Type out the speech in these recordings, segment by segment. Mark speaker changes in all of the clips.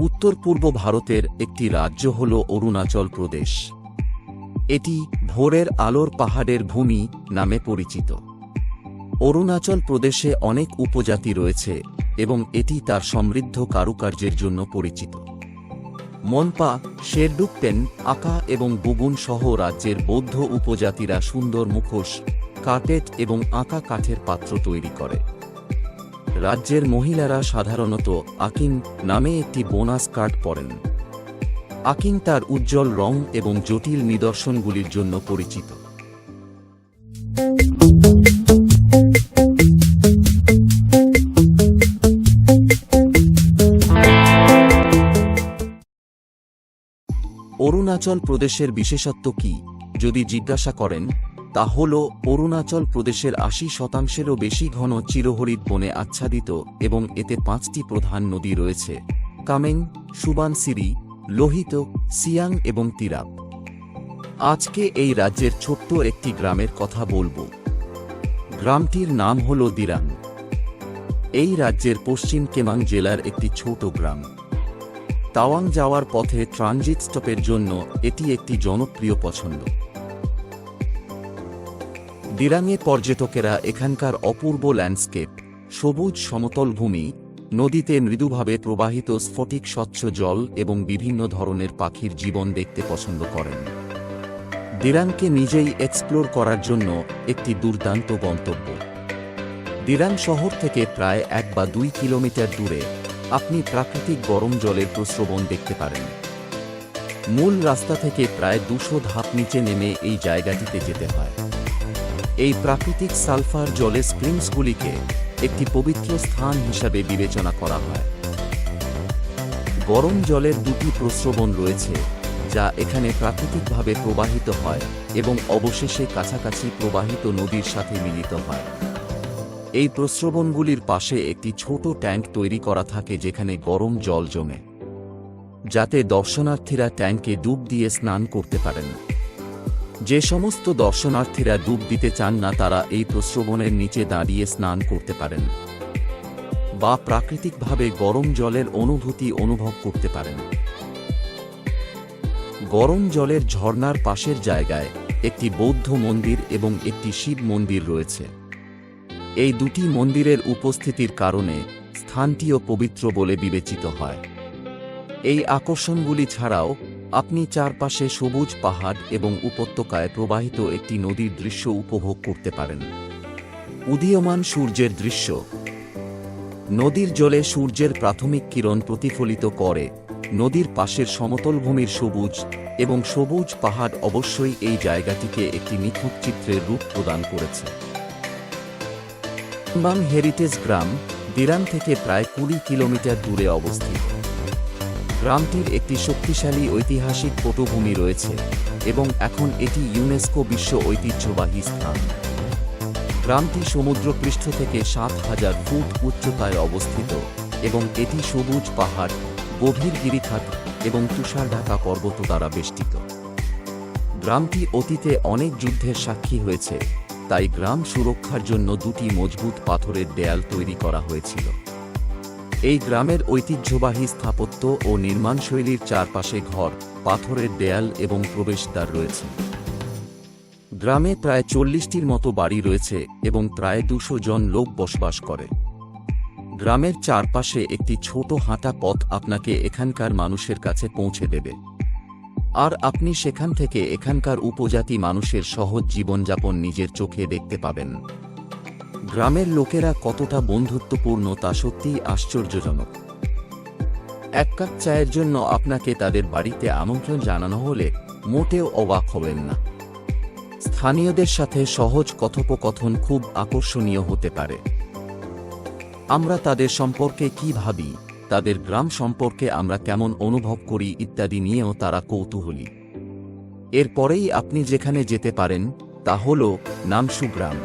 Speaker 1: উত্তর পূর্ব ভারতের একটি রাজ্য হল অরুণাচল প্রদেশ। এটি ভোরের আলোর পাহাড়ের ভূমি নামে পরিচিত। অরুণাচল প্রদেশে অনেক উপজাতি রয়েছে এবং এটি তার সমৃদ্ধ কারুকার্যের জন্য পরিচিত। মনপা, শেরডুকপেন, আকা এবং বুগুন সহ রাজ্যের বৌদ্ধ উপজাতিরা সুন্দর মুখোশ, কার্পেট এবং আঁকা কাঠের পাত্র তৈরি করে। রাজ্যের মহিলারা সাধারণত আকিং নামে একটি বোনাস কার্ড পরেন। আকিং তার উজ্জ্বল রং এবং জটিল নিদর্শনগুলির জন্য পরিচিত। অরুণাচল প্রদেশের বিশেষত্ব কি যদি জিজ্ঞাসা করেন, তা হল অরুণাচল প্রদেশের ৮০%-এরও বেশি ঘন চিরহরিৎ বনে আচ্ছাদিত এবং এতে ৫টি প্রধান নদী রয়েছে: কামেং, সুবানসিরি, লোহিত, সিয়াং এবং তিরাপ। আজকে এই রাজ্যের ছোট্ট একটি গ্রামের কথা বলবো। গ্রামটির নাম হল দিরাং। এই রাজ্যের পশ্চিম কেমাং জেলার একটি ছোট গ্রাম। তাওয়াং যাওয়ার পথে ট্রানজিট স্টপের জন্য এটি একটি জনপ্রিয় পছন্দ। দিরাংয়ে পর্যটকেরা এখানকার অপূর্ব ল্যান্ডস্কেপ, সবুজ সমতল ভূমি, নদীতে মৃদুভাবে প্রবাহিত স্ফটিক স্বচ্ছ জল এবং বিভিন্ন ধরনের পাখির জীবন দেখতে পছন্দ করেন। দিরাংকে নিজেই এক্সপ্লোর করার জন্য একটি দুর্দান্ত গন্তব্য। দিরাং শহর থেকে প্রায় ১ বা ২ কিলোমিটার দূরে আপনি প্রাকৃতিক গরম জলের প্রস্রবণ দেখতে পারেন। মূল রাস্তা থেকে প্রায় ২০০ ধাপ নিচে নেমে এই জায়গাটিতে যেতে হয়। এই প্রাকৃতিক সালফার জলের স্প্রিংসগুলিকে একটি পবিত্র স্থান হিসাবে বিবেচনা করা হয়। গরম জলের ২টি প্রস্রবণ রয়েছে যা এখানে প্রাকৃতিকভাবে প্রবাহিত হয় এবং অবশেষে কাছাকাছি প্রবাহিত নদীর সাথে মিলিত হয়। এই প্রস্রবণগুলির পাশে একটি ছোট ট্যাঙ্ক তৈরি করা থাকে যেখানে গরম জল জমে, যাতে দর্শনার্থীরা ট্যাঙ্কে ডুব দিয়ে স্নান করতে পারেন। যে সমস্ত দর্শনার্থীরা ডুব দিতে চান না তারা এই প্রস্রবণের নিচে দাঁড়িয়ে স্নান করতে পারেন বা প্রাকৃতিকভাবে গরম জলের অনুভূতি অনুভব করতে পারেন। গরম জলের ঝর্ণার পাশের জায়গায় একটি বৌদ্ধ মন্দির এবং একটি শিব মন্দির রয়েছে। এই দুটি মন্দিরের উপস্থিতির কারণে স্থানটিও পবিত্র বলে বিবেচিত হয়। এই আকর্ষণগুলি ছাড়াও আপনি চারপাশে সবুজ পাহাড় এবং উপত্যকায় প্রবাহিত একটি নদীর দৃশ্য উপভোগ করতে পারেন। উদীয়মান সূর্যের দৃশ্য। নদীর জলে সূর্যের প্রাথমিক কিরণ প্রতিফলিত করে নদীর পাশের সমতল ভূমির সবুজ এবং সবুজ পাহাড় অবশ্যই এই জায়গাটিকে একটি নিখুঁত চিত্রের রূপ প্রদান করেছে। কেম্বাং হেরিটেজ গ্রাম দিরাং থেকে প্রায় ২০ কিলোমিটার দূরে অবস্থিত। গ্রামটির একটি শক্তিশালী ঐতিহাসিক পটভূমি রয়েছে এবং এখন এটি ইউনেস্কো বিশ্ব ঐতিহ্যবাহী স্থান। গ্রামটি সমুদ্রপৃষ্ঠ থেকে ৭,০০০ ফুট উচ্চতায় অবস্থিত এবং এটি সবুজ পাহাড়, গভীর গিরিখাত এবং তুষারঢাকা পর্বত দ্বারা বেষ্টিত। গ্রামটি অতীতে অনেক যুদ্ধের সাক্ষী হয়েছে, তাই গ্রাম সুরক্ষার জন্য ২টি মজবুত পাথরের দেয়াল তৈরি করা হয়েছিল। এই গ্রামের ঐতিহ্যবাহী স্থাপত্য ও নির্মাণশৈলীর চারপাশে ঘর, পাথরের দেয়াল এবং প্রবেশদ্বার রয়েছে। গ্রামে প্রায় ৪০টির মতো বাড়ি রয়েছে এবং প্রায় ২০০ জন লোক বসবাস করে। গ্রামের চারপাশে একটি ছোট হাঁটা পথ আপনাকে এখানকার মানুষের কাছে পৌঁছে দেবে, আর আপনি সেখান থেকে এখানকার উপজাতি মানুষের সহজ জীবনযাপন নিজের চোখে দেখতে পাবেন। গ্রামের লোকেরা কতটা বন্ধুত্বপূর্ণ তা সত্যিই আশ্চর্যজনক। ১ কাপ চায়ের জন্য আপনাকে তাদের বাড়িতে আমন্ত্রণ জানানো হলে মোটেও অবাক হবেন না। স্থানীয়দের সাথে সহজ কথোপকথন খুব আকর্ষণীয় হতে পারে। আমরা তাদের সম্পর্কে কি ভাবি, তাদের গ্রাম সম্পর্কে আমরা কেমন অনুভব করি ইত্যাদি নিয়েও তারা কৌতূহলী। এরপরেই আপনি যেখানে যেতে পারেন তা হল নামসু গ্রাম।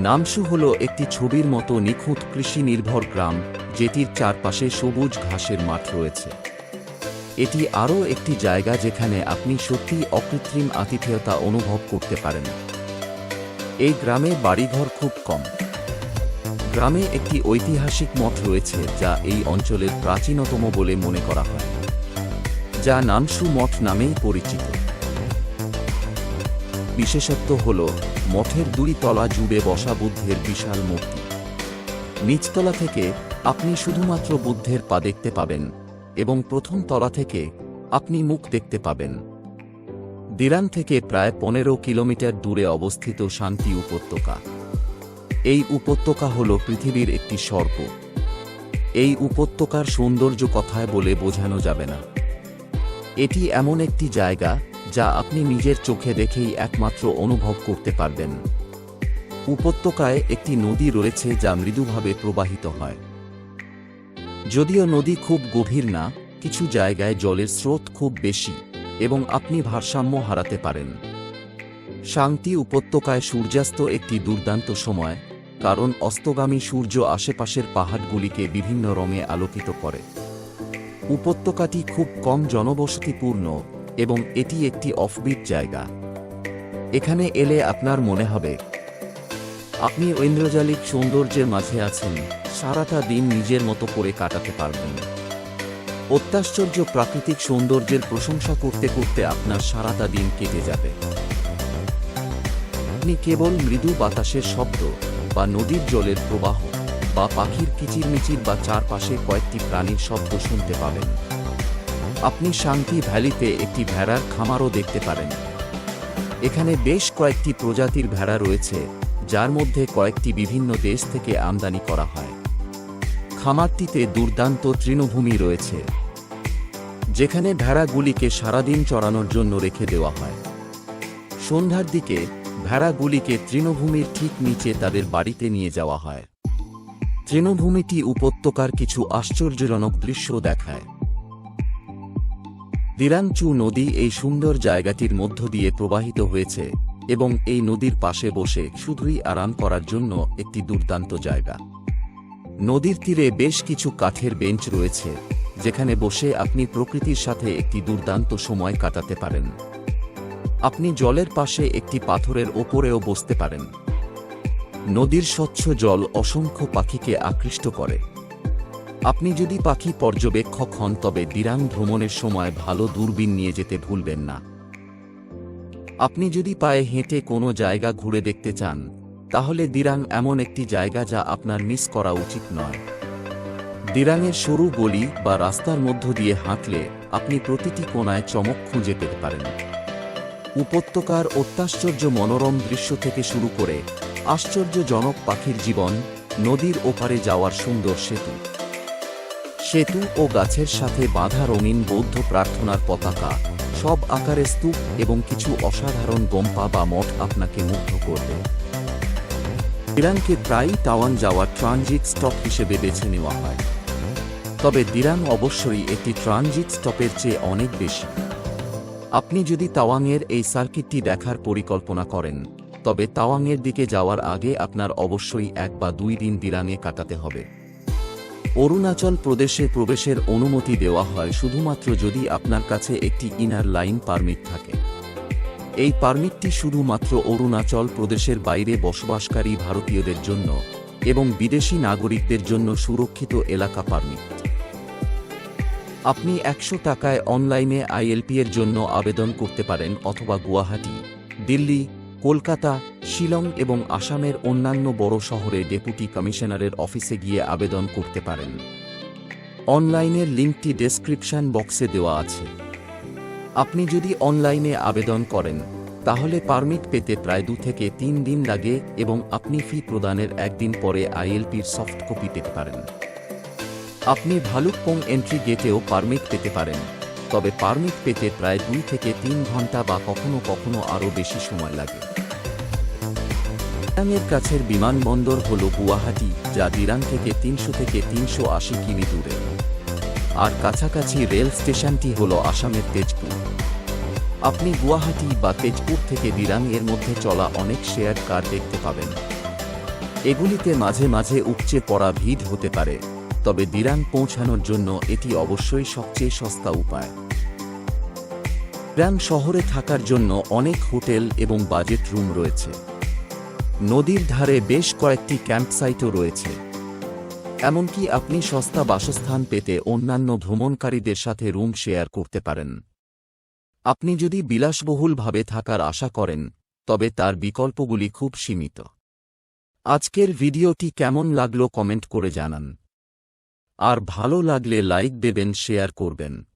Speaker 1: নামসু হল একটি ছবির মতো নিখুঁত কৃষি নির্ভর গ্রাম যেটির চারপাশে সবুজ ঘাসের মাঠ রয়েছে। এটি আরও একটি জায়গা যেখানে আপনি সত্যিই অকৃত্রিম আতিথেয়তা অনুভব করতে পারেন। এই গ্রামে বাড়িঘর খুব কম। গ্রামে একটি ঐতিহাসিক মঠ রয়েছে যা এই অঞ্চলের প্রাচীনতম বলে মনে করা হয়, যা নানসু মঠ নামেই পরিচিত। বিশেষত্ব হল মঠের 2 তলা জুড়ে বসা বুদ্ধের বিশাল মূর্তি। নিচতলা থেকে আপনি শুধুমাত্র বুদ্ধের পা দেখতে পাবেন এবং প্রথম তলা থেকে আপনি মুখ দেখতে পাবেন। দিরাং থেকে প্রায় 15 কিলোমিটার দূরে অবস্থিত শান্তি উপত্যকা। এই উপত্যকা হল পৃথিবীর একটি স্বর্গ। এই উপত্যকার সৌন্দর্য কথায় বলে বোঝানো যাবে না। এটি এমন একটি জায়গা যা আপনি নিজের চোখে দেখেই একমাত্র অনুভব করতে পারবেন। উপত্যকায় একটি নদী রয়েছে যা মৃদুভাবে প্রবাহিত হয়। যদিও নদী খুব গভীর না, কিছু জায়গায় জলের স্রোত খুব বেশি এবং আপনি ভারসাম্য হারাতে পারেন। শান্তি উপত্যকায় সূর্যাস্ত একটি দুর্দান্ত সময়, কারণ অস্তগামী সূর্য আশেপাশের পাহাড়গুলিকে বিভিন্ন রঙে আলোকিত করে। উপত্যকাটি খুব কম জনবসতিপূর্ণ এবং এটি একটি অফবিট জায়গা। এখানে এলে আপনার মনে হবে আপনি ঐন্দ্রজালিক সৌন্দর্যের মাঝে আছেন, সারাটা দিন নিজের মতো করে কাটাতে পারবেন। অত্যাশ্চর্য প্রাকৃতিক সৌন্দর্যের প্রশংসা করতে করতে আপনার সারাটা দিন কেটে যাবে। আপনি কেবল মৃদু বাতাসের শব্দ বা নদীর জলের প্রবাহ বা পাখির কিচিরমিচির বা চারপাশে কয়েকটি প্রাণীর শব্দ শুনতে পাবেন। আপনি শান্তি ভ্যালিতে একটি ভেড়ার খামারও দেখতে পারেন। এখানে বেশ কয়েকটি প্রজাতির ভেড়া রয়েছে, যার মধ্যে কয়েকটি বিভিন্ন দেশ থেকে আমদানি করা হয়। খামারটিতে দুর্দান্ত তৃণভূমি রয়েছে, যেখানে ভেড়াগুলিকে সারাদিন চড়ানোর জন্য রেখে দেওয়া হয়। সন্ধ্যার দিকে ভেড়াগুলিকে তৃণভূমির ঠিক নিচে তাদের বাড়িতে নিয়ে যাওয়া হয়। তৃণভূমিটি উপত্যকার কিছু আশ্চর্যজনক দৃশ্য দেখায়। দিরাংচু নদী এই সুন্দর জায়গাটির মধ্য দিয়ে প্রবাহিত হয়েছে এবং এই নদীর পাশে বসে শুধুই আরাম করার জন্য একটি দুর্দান্ত জায়গা। নদীর তীরে বেশ কিছু কাঠের বেঞ্চ রয়েছে, যেখানে বসে আপনি প্রকৃতির সাথে একটি দুর্দান্ত সময় কাটাতে পারেন। আপনি জলের পাশে একটি পাথরের ওপরেও বসতে পারেন। নদীর স্বচ্ছ জল অসংখ্য পাখিকে আকৃষ্ট করে। আপনি যদি পাখি পর্যবেক্ষক হন তবে দিরাং ভ্রমণের সময় ভালো দূরবীন নিয়ে যেতে ভুলবেন না। আপনি যদি পায়ে হেঁটে কোনো জায়গা ঘুরে দেখতে চান, তাহলে দিরাং এমন একটি জায়গা যা আপনার মিস করা উচিত নয়। দিরাংয়ের সরু গলি বা রাস্তার মধ্য দিয়ে হাঁটলে আপনি প্রতিটি কোণায় চমক খুঁজে পেতে পারেন। উপত্যকার অত্যাশ্চর্য মনোরম দৃশ্য থেকে শুরু করে আশ্চর্যজনক পাখির জীবন, নদীর ওপারে যাওয়ার সুন্দর সেতু ও গাছের সাথে বাঁধা রঙিন বৌদ্ধ প্রার্থনার পতাকা, সব আকারে স্তূপ এবং কিছু অসাধারণ গম্পা বা মঠ আপনাকে মুগ্ধ করবে। দিরাংকে প্রায়ই তাওয়াং যাওয়ার ট্রানজিট স্টপ হিসেবে বেছে নেওয়া হয়, তবে দিরাং অবশ্যই একটি ট্রানজিট স্টপের চেয়ে অনেক বেশি। আপনি যদি তাওয়াংয়ের এই সার্কিটটি দেখার পরিকল্পনা করেন, তবে তাওয়াংয়ের দিকে যাওয়ার আগে আপনার অবশ্যই 1 বা 2 দিন দিরাংয়ে কাটাতে হবে। অরুণাচল প্রদেশে প্রবেশের অনুমতি দেওয়া হয় শুধুমাত্র যদি আপনার কাছে একটি ইনার লাইন পারমিট থাকে। এই পারমিটটি শুধুমাত্র অরুণাচল প্রদেশের বাইরে বসবাসকারী ভারতীয়দের জন্য এবং বিদেশি নাগরিকদের জন্য সুরক্ষিত এলাকা পারমিট। আপনি 100 টাকায় অনলাইনে আইএলপি এর জন্য আবেদন করতে পারেন অথবা গুয়াহাটি, দিল্লি, কলকাতা, শিলং এবং আসামের অন্যান্য বড় শহরে ডেপুটি কমিশনারের অফিসে গিয়ে আবেদন করতে পারেন। অনলাইনের লিঙ্কটি ডেসক্রিপশন বক্সে দেওয়া আছে। আপনি যদি অনলাইনে আবেদন করেন, তাহলে পারমিট পেতে প্রায় 2 থেকে 3 দিন লাগে এবং আপনি ফি প্রদানের 1 দিন পরে আইএলপির সফট কপি পেতে পারেন। আপনি ভালুকপং এন্ট্রি গেটেও পারমিট পেতে পারেন, তবে পারমিট পেতে প্রায় 2 থেকে 3 ঘন্টা বা কখনো কখনো আরও বেশি সময় লাগে। দিরাংয়ের কাছের বিমানবন্দর হল গুয়াহাটি, যা দিরাং থেকে 300 থেকে 380 কিমি দূরে, আর কাছাকাছি রেল স্টেশনটি হল আসামের তেজপুর। আপনি গুয়াহাটি বা তেজপুর থেকে দিরাং এর মধ্যে চলা অনেক শেয়ার কার দেখতে পাবেন। এগুলিতে মাঝে মাঝে উপচে পড়া ভিড় হতে পারে, তবে দিরাং পৌঁছানোর জন্য এটি অবশ্যই সবচেয়ে সস্তা উপায়। দিরাং শহরে থাকার জন্য অনেক হোটেল এবং বাজেট রুম রয়েছে। নদীর ধারে বেশ কয়েকটি ক্যাম্পসাইটও রয়েছে। এমনকি আপনি সস্তা বাসস্থান পেতে অন্যান্য ভ্রমণকারীদের সাথে রুম শেয়ার করতে পারেন। আপনি যদি বিলাসবহুলভাবে থাকার আশা করেন, তবে তার বিকল্পগুলি খুব সীমিত। আজকের ভিডিওটি কেমন লাগলো কমেন্ট করে জানান। আর ভালো লাগলে লাইক দেবেন, শেয়ার করবেন।